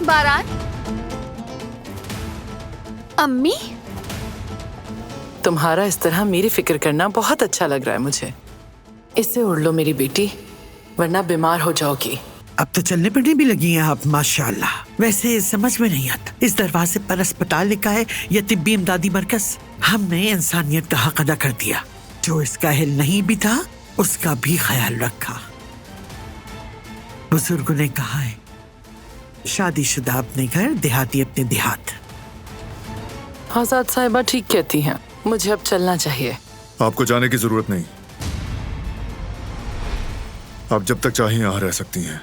बारान। अम्मी, तुम्हारा इस तरह मेरी फिक्र करना बहुत अच्छा लग रहा है मुझे। इससे उड़ लो मेरी बेटी, वरना बीमार हो जाओगी। अब तो चलने फिरने भी लगी हैं आप, माशाल्लाह। वैसे समझ में नहीं आता, इस दरवाजे पर अस्पताल लिखा है या तिब्बी इमदादी मरकज? हमने इंसानियत का हक अदा कर दिया। जो इसका अहल नहीं भी था उसका भी ख्याल रखा। बुजुर्गों ने कहा है, शादीशुदा अपने घर, देहाती अपने देहात। आजाद साहिबा ठीक कहती हैं, मुझे अब चलना चाहिए। आपको जाने की जरूरत नहीं, आप जब तक चाहें यहाँ रह सकती हैं।